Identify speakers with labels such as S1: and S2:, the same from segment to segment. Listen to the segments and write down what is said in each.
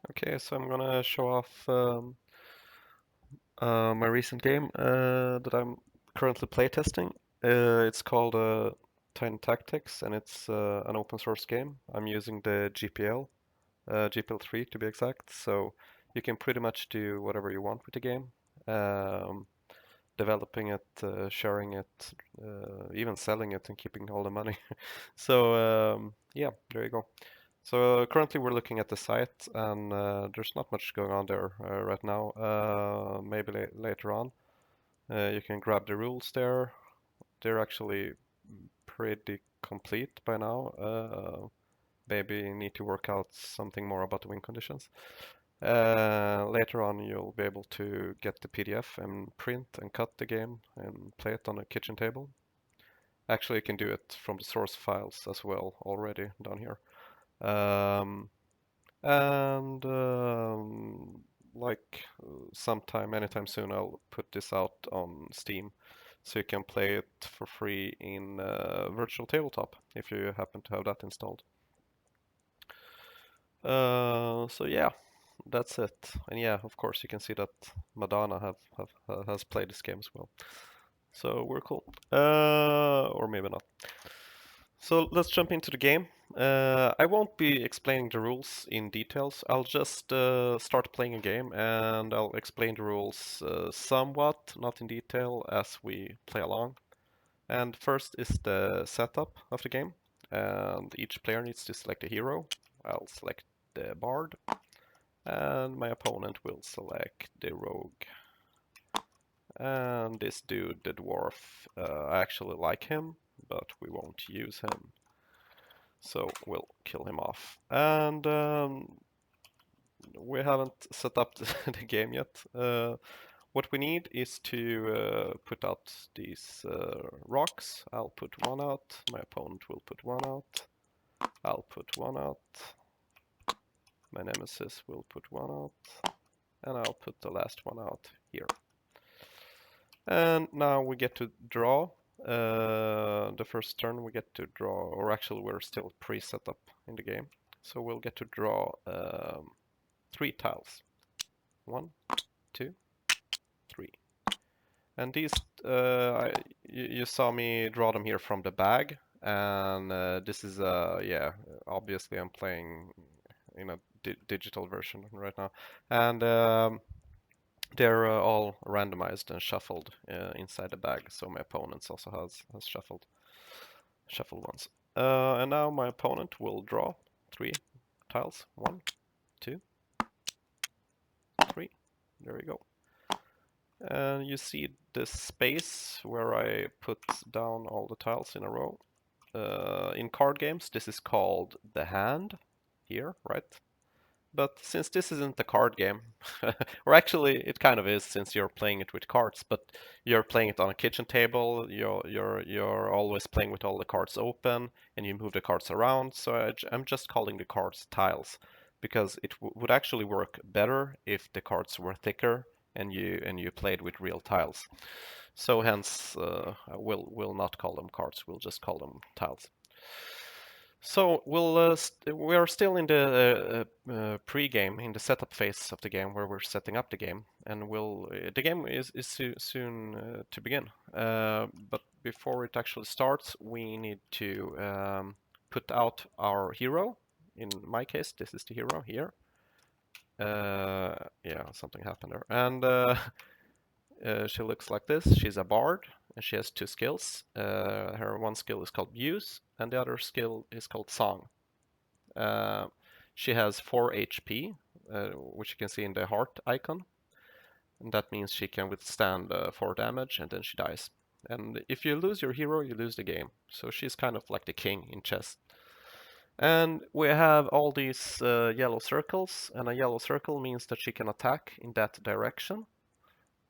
S1: Okay, so I'm gonna show off my recent game that I'm currently playtesting. It's called Tiny Tactics, and it's an open source game. I'm using the GPL, GPL 3 to be exact. So you can pretty much do whatever you want with the game. Um, Developing it, sharing it, even selling it and keeping all the money. So yeah, there you go. So currently we're looking at the site, and there's not much going on there right now. Maybe later on, you can grab the rules there. They're actually pretty complete by now. Maybe you need to work out something more about the win conditions. Later on, you'll be able to get the PDF and print and cut the game and play it on a kitchen table. Actually, you can do it from the source files as well already down here. Um, and like sometime, anytime soon, I'll put this out on Steam, so you can play it for free in virtual tabletop if you happen to have that installed. So yeah, that's it. And yeah, of course, you can see that Madonna has played this game as well. So we're cool. Or maybe not. So let's jump into the game. I won't be explaining the rules in details. I'll just start playing a game and I'll explain the rules somewhat, not in detail, as we play along. And first is the setup of the game. And each player needs to select a hero. I'll select the bard. And my opponent will select the rogue. And this dude, the dwarf, I actually like him, but we won't use him. So we'll kill him off. And we haven't set up the game yet. What we need is to put out these rocks. I'll put one out. My opponent will put one out. I'll put one out. My nemesis will put one out. And I'll put the last one out here. And now we get to draw. The first turn we get to draw, or actually we're still pre-set up in the game. So we'll get to draw 3 tiles. 1, 2, 3. And these, you saw me draw them here from the bag. And this is, yeah, obviously I'm playing in a digital version right now. And they're all randomized and shuffled inside the bag, so my opponents also has shuffled ones. And now my opponent will draw 3 tiles. 1, 2, 3. There we go. And you see this space where I put down all the tiles in a row. In card games, this is called the hand here, right? But since this isn't a card game, or actually it kind of is since you're playing it with cards, but you're playing it on a kitchen table, you're always playing with all the cards open, and you move the cards around. So I'm just calling the cards tiles, because it would actually work better if the cards were thicker and you played with real tiles. So hence, we'll not call them cards. We'll just call them tiles. So we are still in the pre-game, in the setup phase of the game, where we're setting up the game, and the game is soon to begin. But before it actually starts, we need to put out our hero. In my case, this is the hero here. Yeah, something happened there, and she looks like this. She's a bard, and she has 2 skills. Her one skill is called Muse, and the other skill is called Song. She has 4 HP, which you can see in the heart icon. And that means she can withstand 4 damage, and then she dies. And if you lose your hero, you lose the game. So she's kind of like the king in chess. And we have all these yellow circles, and a yellow circle means that she can attack in that direction.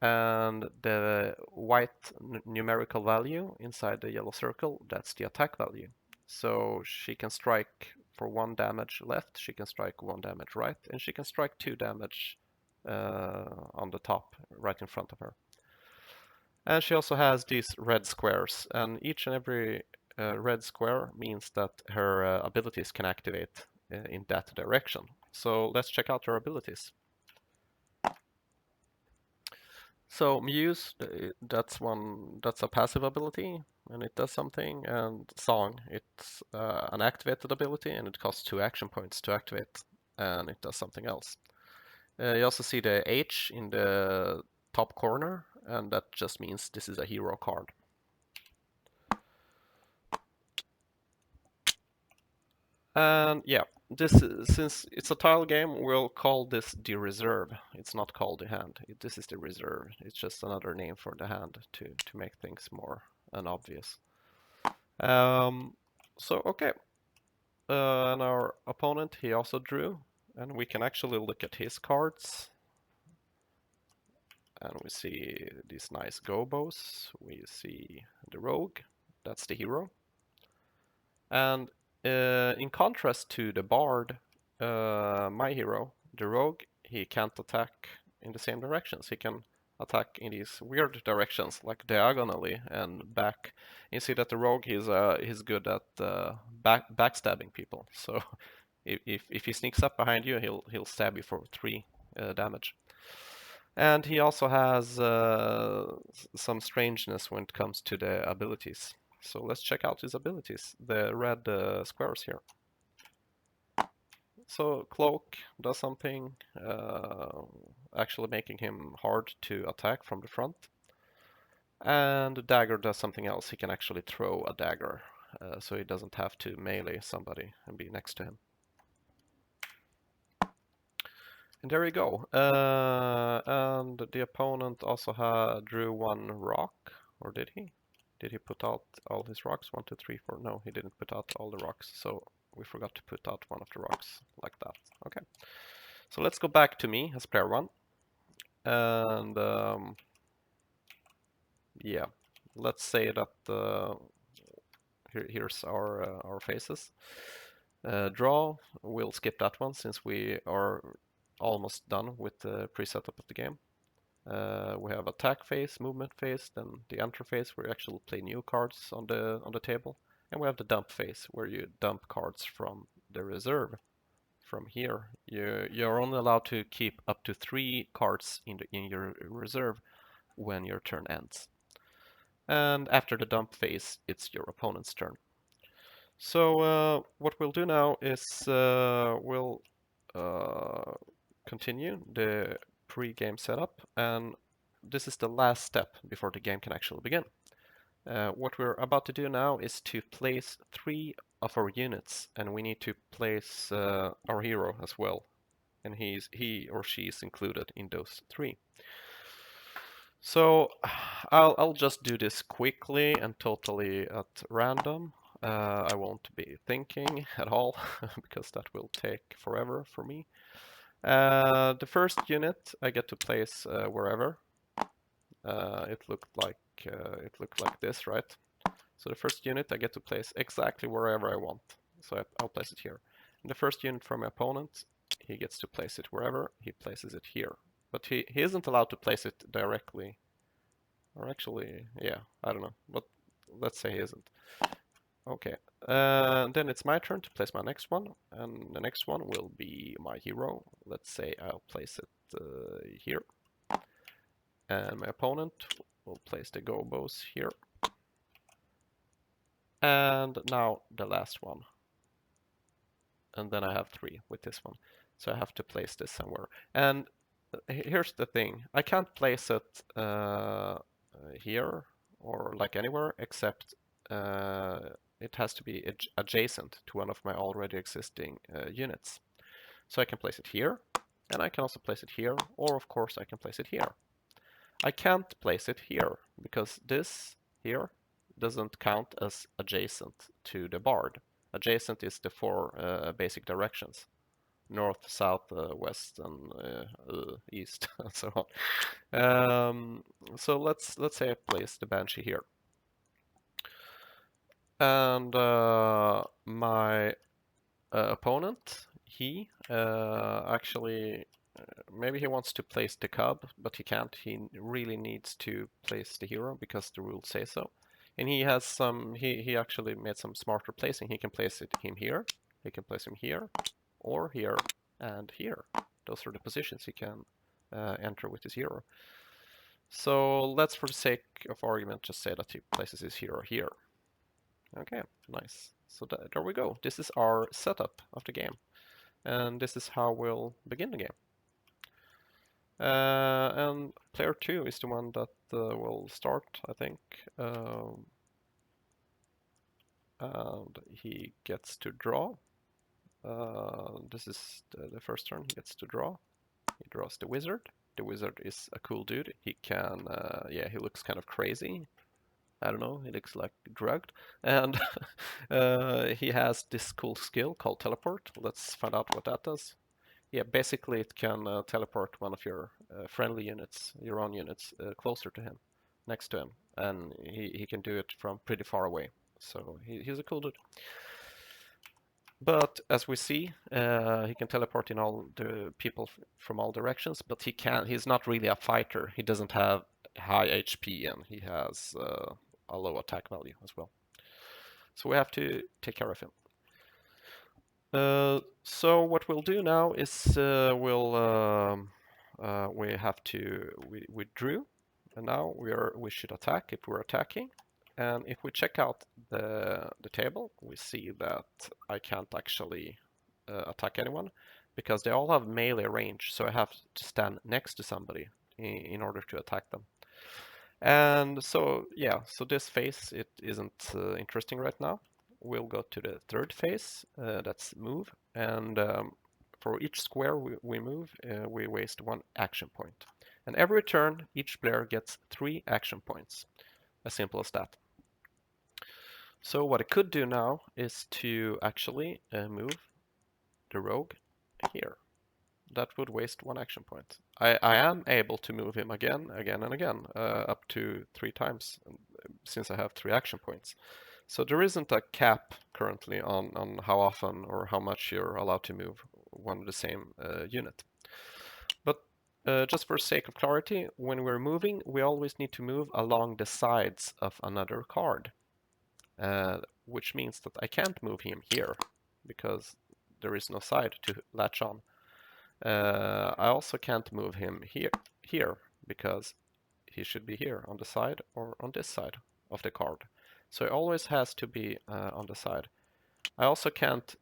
S1: And the white numerical value inside the yellow circle, that's the attack value. So she can strike for 1 damage left, she can strike 1 damage right, and she can strike 2 damage on the top, right in front of her. And she also has these red squares, and each and every red square means that her abilities can activate in that direction. So let's check out their abilities. So Muse, that's a passive ability, and it does something. And Song, it's an activated ability, and it costs 2 action points to activate, and it does something else. You also see the H in the top corner, and that just means this is a hero card. And yeah, since it's a tile game, we'll call this the reserve. It's not called the hand. This is the reserve. It's just another name for the hand to make things more unobvious. So okay, and our opponent, he also drew, and we can actually look at his cards, and we see these nice gobos. We see the rogue, that's the hero, and in contrast to the bard, my hero, the rogue, he can't attack in the same directions. He can attack in these weird directions, like diagonally and back. You see that the rogue, he's good at backstabbing people. So if he sneaks up behind you, he'll stab you for 3 damage. And he also has some strangeness when it comes to the abilities. So let's check out his abilities, the red squares here. So Cloak does something, actually making him hard to attack from the front. And Dagger does something else. He can actually throw a dagger, so he doesn't have to melee somebody and be next to him. And there you go. And the opponent also drew 1 rock, or did he? Did he put out all his rocks? 1, 2, 3, 4. No, he didn't put out all the rocks, so we forgot to put out one of the rocks like that. Okay. So let's go back to me as player 1. And yeah, let's say that here's our faces. Draw, we'll skip that one since we are almost done with the pre-setup of the game. We have attack phase, movement phase, then the enter phase where you actually play new cards on the table, and we have the dump phase where you dump cards from the reserve. From here, you're only allowed to keep up to 3 cards in your reserve when your turn ends. And after the dump phase, it's your opponent's turn. So what we'll do now is we'll continue the pre-game setup, and this is the last step before the game can actually begin. What we're about to do now is to place 3 of our units, and we need to place our hero as well, and he or she is included in those 3. So I'll just do this quickly and totally at random. I won't be thinking at all because that will take forever for me. The first unit I get to place wherever. It looked like this, right? So the first unit I get to place exactly wherever I want. So I'll place it here. And the first unit from my opponent, he gets to place it wherever. He places it here. But he isn't allowed to place it directly. Or actually, yeah, I don't know. But let's say he isn't. Okay. Then it's my turn to place my next one. And the next one will be my hero. Let's say I'll place it here. And my opponent will place the gobos here. And now the last one. And then I have 3 with this one. So I have to place this somewhere. And here's the thing. I can't place it here or like anywhere except it has to be adjacent to one of my already existing units. So I can place it here, and I can also place it here, or of course I can place it here. I can't place it here because this here doesn't count as adjacent to the bard. Adjacent is the 4 basic directions: north, south, west, and east, and so on. So let's say I place the banshee here, and my opponent, he actually maybe he wants to place the cub, but he can't. He really needs to place the hero because the rules say so. And he has some. He actually made some smarter placing. He can place him here. He can place him here, or here, and here. Those are the positions he can enter with his hero. So let's, for the sake of argument, just say that he places his hero here. Okay, nice. So there we go. This is our setup of the game. And this is how we'll begin the game. And player 2 is the one that will start, I think. And he gets to draw. This is the first turn. He gets to draw. He draws the wizard. The wizard is a cool dude. He can, yeah, he looks kind of crazy. I don't know, he looks like drugged. And he has this cool skill called teleport. Let's find out what that does. Yeah, basically it can teleport one of your friendly units, your own units, closer to him, next to him. And he can do it from pretty far away. So he's a cool dude. But as we see, he can teleport in all the people from all directions, but he's not really a fighter. He doesn't have high HP and he has a low attack value as well. So we have to take care of him. So what we'll do now is we drew, and now we should attack if we're attacking. And if we check out the table, we see that I can't actually attack anyone because they all have melee range, so I have to stand next to somebody in order to attack them. And so yeah, so this phase it isn't interesting right now. We'll go to the third phase, that's move, and for each square we move, we waste 1 action point. And every turn, each player gets 3 action points. As simple as that. So what I could do now is to actually move the rogue here. That would waste 1 action point. I am able to move him again and again, up to 3 times, since I have 3 action points. So there isn't a cap currently on how often or how much you're allowed to move one of the same unit. But just for sake of clarity, when we're moving, we always need to move along the sides of another card. Which means that I can't move him here because there is no side to latch on. I also can't move him here because he should be here on the side or on this side of the card. So he always has to be on the side. I also can't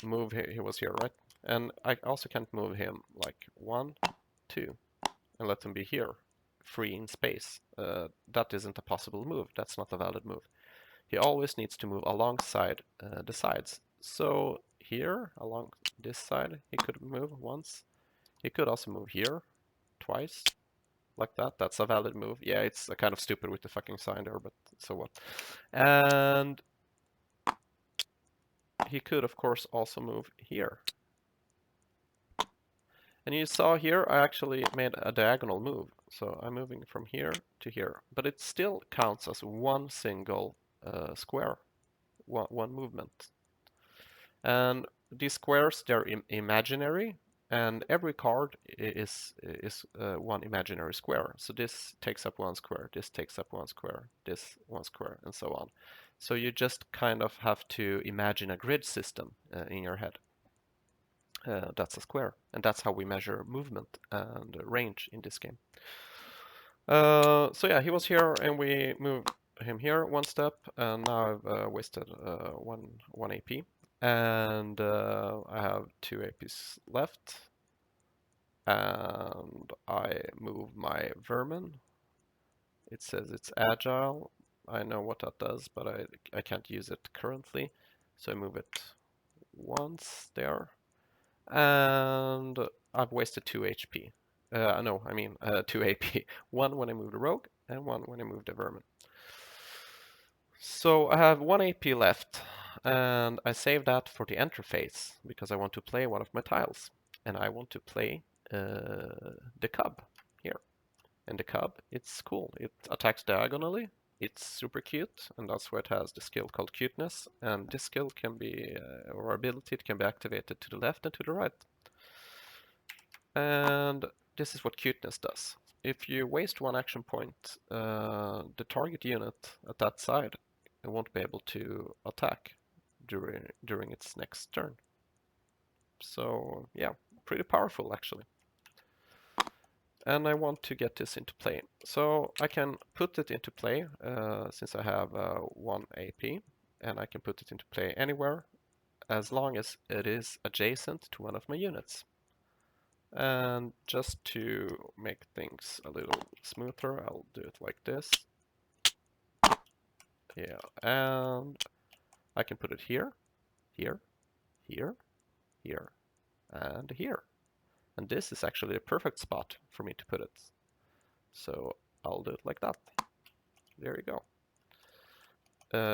S1: move he was here, right? And I also can't move him like 1, 2, and let him be here, free in space. That isn't a possible move. That's not a valid move. He always needs to move alongside the sides. So here, along this side, he could move once. He could also move here twice, like that. That's a valid move. Yeah, it's kind of stupid with the fucking sign there, but so what. And he could, of course, also move here. And you saw here, I actually made a diagonal move. So I'm moving from here to here. But it still counts as one single square, one movement. And these squares, they're imaginary, and every card is one imaginary square. So this takes up 1 square, this takes up 1 square, this 1 square, and so on. So you just kind of have to imagine a grid system in your head. That's a square, and that's how we measure movement and range in this game. So yeah, he was here, and we moved him here 1 step, and now I've wasted 1 AP. And I have 2 APs left. And I move my vermin. It says it's agile. I know what that does, but I can't use it currently. So I move it once there. And I've wasted 2 HP. No, I mean 2 AP. 1 when I move the rogue, and 1 when I move the vermin. So I have 1 AP left, and I save that for the enter phase because I want to play one of my tiles, and I want to play the cub here. And the cub, it's cool. It attacks diagonally. It's super cute, and that's why it has the skill called cuteness. And this skill can be, or ability, it can be activated to the left and to the right. And this is what cuteness does. If you waste 1 action point, the target unit at that side won't be able to attack during its next turn. So yeah, pretty powerful actually. And I want to get this into play. So I can put it into play since I have 1 AP, and I can put it into play anywhere as long as it is adjacent to one of my units. And just to make things a little smoother, I'll do it like this. Yeah, and I can put it here, here, here, here, and here. And this is actually the perfect spot for me to put it. So I'll do it like that. There you go.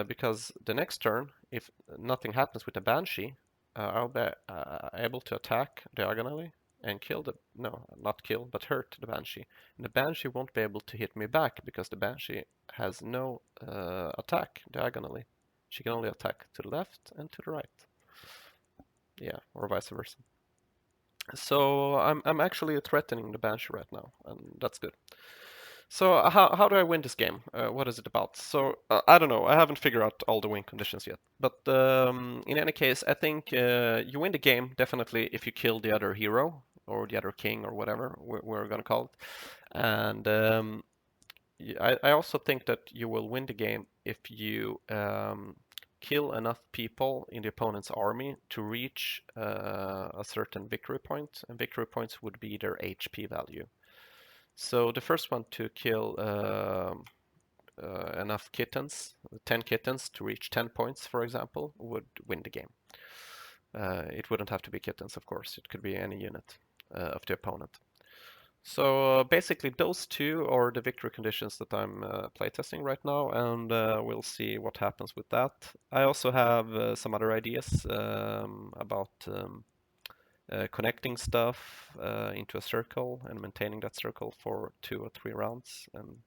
S1: Because the next turn, if nothing happens with the Banshee, I'll be able to attack diagonally and kill the, no, not kill, but hurt the Banshee. And the Banshee won't be able to hit me back because the Banshee has no attack diagonally. She can only attack to the left and to the right. Yeah, or vice versa. So I'm actually threatening the Banshee right now, and that's good. So how do I win this game? What is it about? So I don't know. I haven't figured out all the win conditions yet. But in any case, I think you win the game definitely if you kill the other hero or the other king or whatever we're gonna call it. And I also think that you will win the game if you kill enough people in the opponent's army to reach a certain victory point, and victory points would be their HP value. So the first one to kill enough kittens, 10 kittens to reach 10 points, for example, would win the game. It wouldn't have to be kittens, of course. It could be any unit of the opponent. So basically those two are the victory conditions that I'm playtesting right now, and we'll see what happens with that. I also have some other ideas about connecting stuff into a circle and maintaining that circle for 2 or 3 rounds and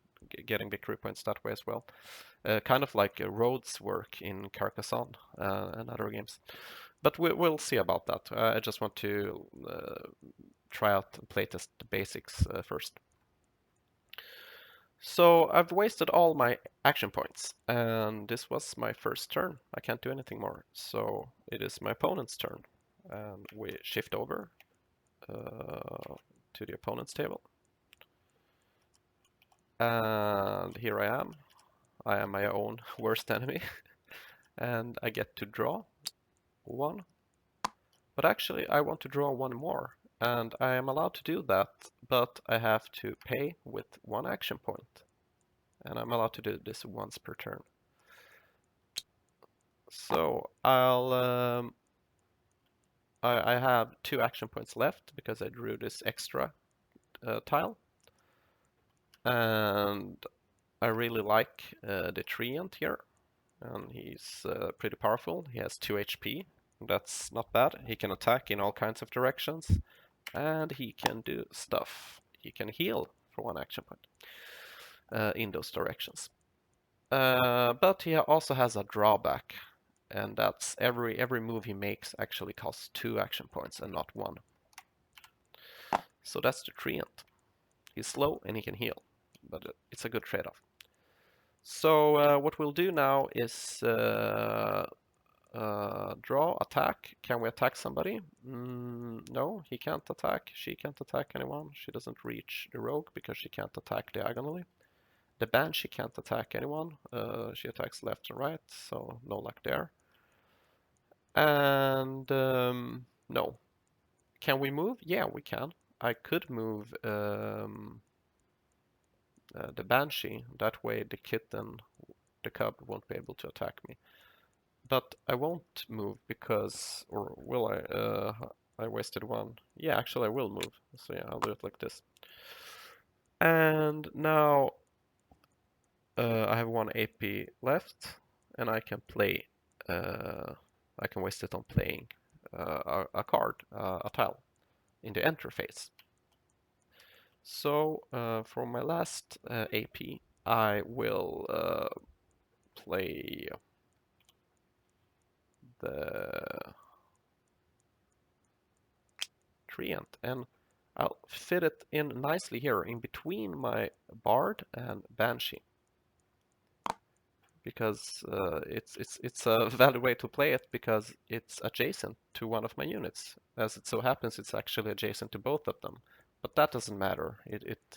S1: getting victory points that way as well. Kind of like roads work in Carcassonne and other games. But we'll see about that. I just want to try out and playtest the basics first. So I've wasted all my action points, and this was my first turn. I can't do anything more. So it is my opponent's turn. And we shift over to the opponent's table. And here I am. I am my own worst enemy. And I get to draw 1. But actually I want to draw 1 more. And I am allowed to do that, but I have to pay with 1 action point. And I'm allowed to do this once per turn. So I have 2 action points left because I drew this extra tile. And I really like the treant here. And he's pretty powerful. He has 2 HP. That's not bad. He can attack in all kinds of directions. And he can do stuff. He can heal for 1 action point in those directions. But he also has a drawback, and that's every move he makes actually costs 2 action points and not 1. So that's the treant. He's slow and he can heal, but it's a good trade-off. So what we'll do now is draw, attack. Can we attack somebody? No, he can't attack. She can't attack anyone. She doesn't reach the rogue because she can't attack diagonally. The Banshee can't attack anyone. She attacks left and right, so no luck there. And no. Can we move? Yeah, we can. I could move the Banshee. That way the kitten, the cub, won't be able to attack me. But I won't move because, or will I? I wasted 1. Yeah, actually I will move. So yeah, I'll do it like this. And now I have 1 AP left, and I can play. I can waste it on playing a card, a tile, in the enter phase. So for my last AP, I will play the treant, and I'll fit it in nicely here in between my bard and banshee. because it's a valid way to play it because it's adjacent to one of my units. As it so happens, it's actually adjacent to both of them, but that doesn't matter. It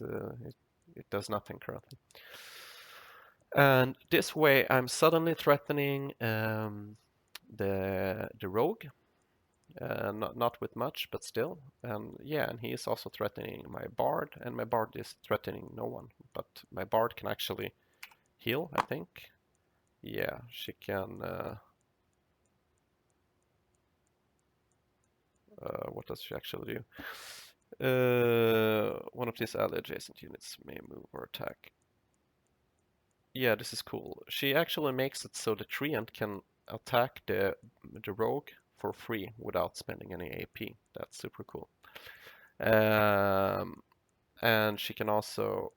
S1: does nothing currently. And this way, I'm suddenly threatening the rogue. Not with much, but still. Yeah, and he is also threatening my bard, and my bard is threatening no one. But my bard can actually heal, I think. Yeah, she can. What does she actually do? One of these ally adjacent units may move or attack. Yeah, this is cool. She actually makes it so the treant can attack the rogue for free without spending any AP. That's super cool. And she can also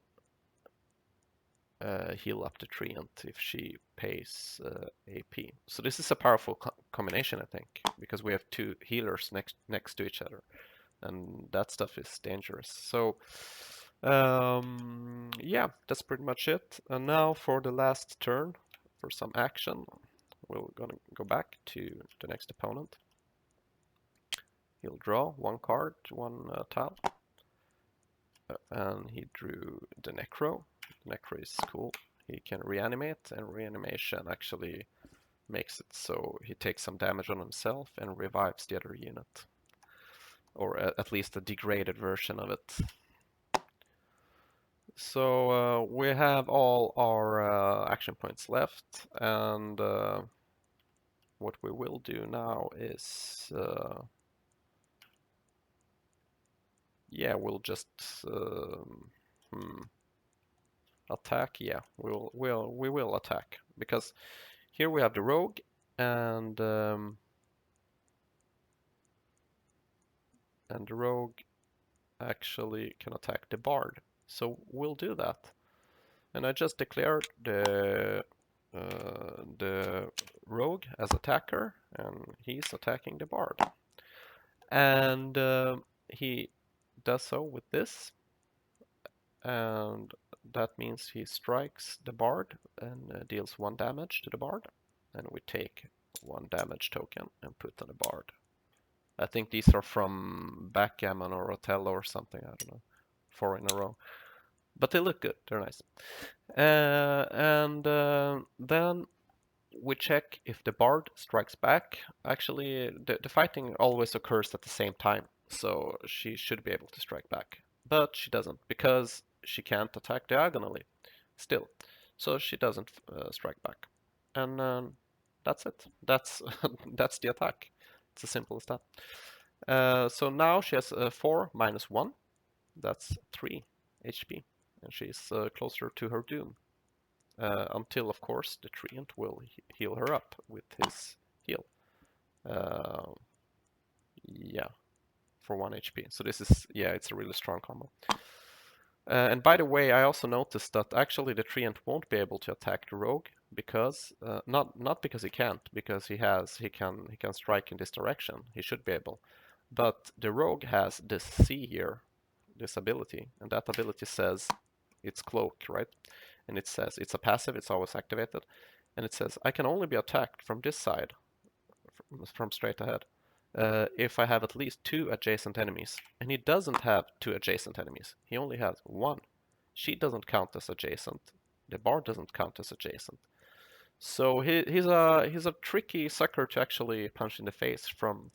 S1: heal up the treant if she pays AP. So this is a powerful combination, I think, because we have two healers next to each other, and that stuff is dangerous. So yeah, that's pretty much it. And now for the last turn, for some action, we're gonna go back to the next opponent. He'll draw one card, one tile, and he drew the Necro. The Necro is cool. He can reanimate, and reanimation actually makes it so he takes some damage on himself and revives the other unit. Or at least a degraded version of it. So we have all our action points left, and what we will do now is, yeah, we'll just attack. Yeah, we will attack because here we have the rogue, and the rogue actually can attack the bard. So we'll do that. And I just declared the rogue as attacker, and he's attacking the bard. And he does so with this, and that means he strikes the bard and deals 1 damage to the bard. And we take 1 damage token and put on the bard. I think these are from Backgammon or Othello or something, I don't know. 4 in a row. But they look good, they're nice. And then we check if the bard strikes back. Actually, the fighting always occurs at the same time, so she should be able to strike back. But she doesn't, because she can't attack diagonally still. So she doesn't strike back. And that's it. That's that's the attack. It's as simple as that. So now she has 4 minus 1. That's 3 HP. And she's closer to her doom. Until, of course, the treant will heal her up with his heal. Yeah, for 1 HP. So this is, yeah, it's a really strong combo. And by the way, I also noticed that actually the treant won't be able to attack the rogue because not because he can't, because he can strike in this direction. He should be able, but the rogue has this C here, this ability, and that ability says it's cloak, right? And it says it's a passive, it's always activated, and it says I can only be attacked from this side, from straight ahead, if I have at least 2 adjacent enemies. And he doesn't have 2 adjacent enemies, he only has 1. She doesn't count as adjacent, the bard doesn't count as adjacent. So he's a tricky sucker to actually punch in the face from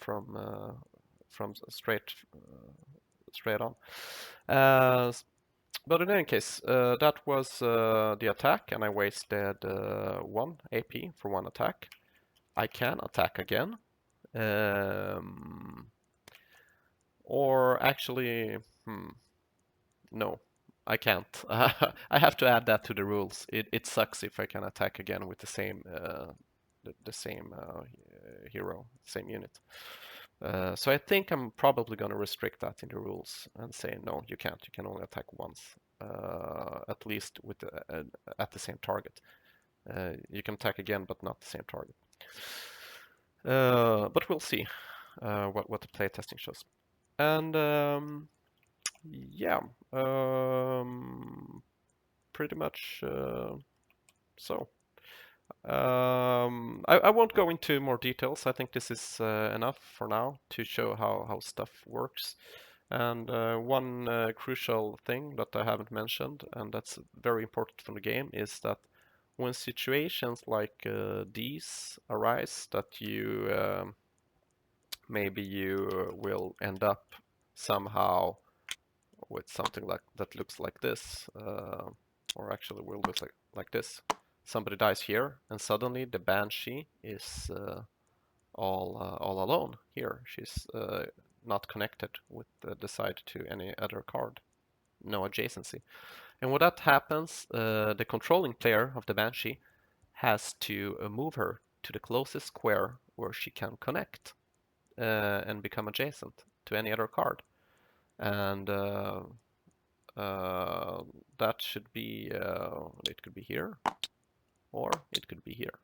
S1: straight on. But in any case, that was the attack, and I wasted 1 AP for 1 attack. I can attack again. Or actually, no, I can't. I have to add that to the rules. It sucks if I can attack again with the same hero, same unit. So I think I'm probably going to restrict that in the rules and say no, you can't. You can only attack once, at least with at the same target. You can attack again, but not the same target. But we'll see what the playtesting shows. And yeah, pretty much so. I won't go into more details. I think this is enough for now to show how stuff works. And one crucial thing that I haven't mentioned, and that's very important for the game, is that when situations like these arise, that you maybe you will end up somehow with something like that looks like this, or actually will look like this. Somebody dies here, and suddenly the banshee is all alone here. She's not connected with the side to any other card, no adjacency. And when that happens, the controlling player of the banshee has to move her to the closest square where she can connect and become adjacent to any other card. And that should be, it could be here, or it could be here.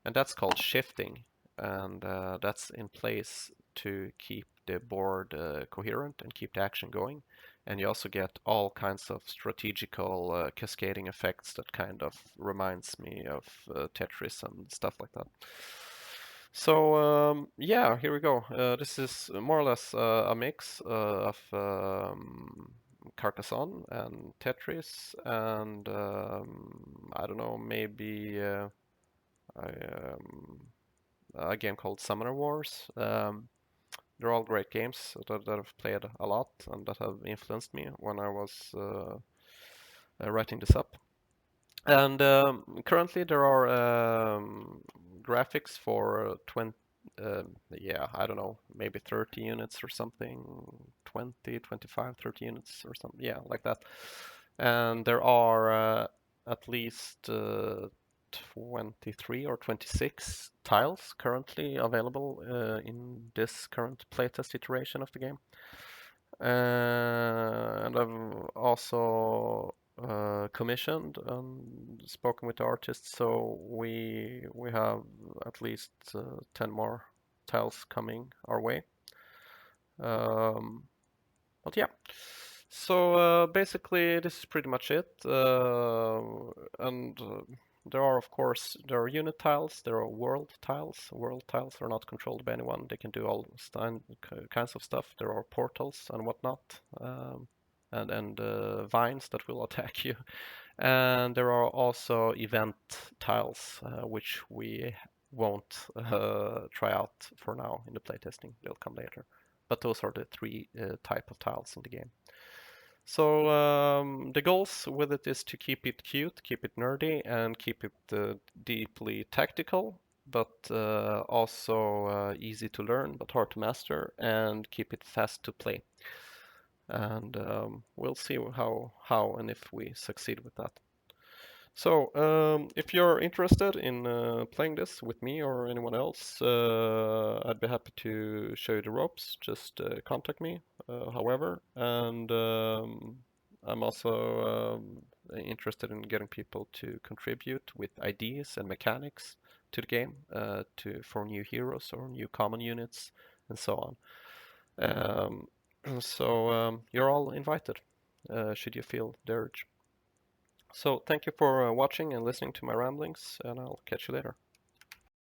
S1: And that's called shifting, and that's in place to keep the board coherent and keep the action going. And you also get all kinds of strategical cascading effects that kind of reminds me of Tetris and stuff like that. So yeah, here we go. This is more or less a mix of Carcassonne and Tetris, and I don't know, maybe a game called Summoner Wars. They're all great games that I've played a lot and that have influenced me when I was writing this up. And currently there are graphics for 20, yeah, I don't know, maybe 30 units or something, 20, 25, 30 units or something, yeah, like that. And there are at least 23 or 26 tiles currently available in this current playtest iteration of the game. And I've also commissioned and spoken with the artists, so we have at least 10 more tiles coming our way. But yeah, so basically this is pretty much it. And there are, of course, there are unit tiles, there are world tiles. World tiles are not controlled by anyone. They can do all kinds of stuff. There are portals and whatnot, and vines that will attack you. And there are also event tiles, which we won't try out for now in the playtesting. They'll come later. But those are the three type of tiles in the game. So the goals with it is to keep it cute, keep it nerdy, and keep it deeply tactical, but also easy to learn, but hard to master, and keep it fast to play. And we'll see how and if we succeed with that. So, if you're interested in playing this with me or anyone else, I'd be happy to show you the ropes. Just contact me, however. And I'm also interested in getting people to contribute with ideas and mechanics to the game, for new heroes or new common units and so on. So you're all invited, should you feel the urge. So thank you for watching and listening to my ramblings, and I'll catch you later.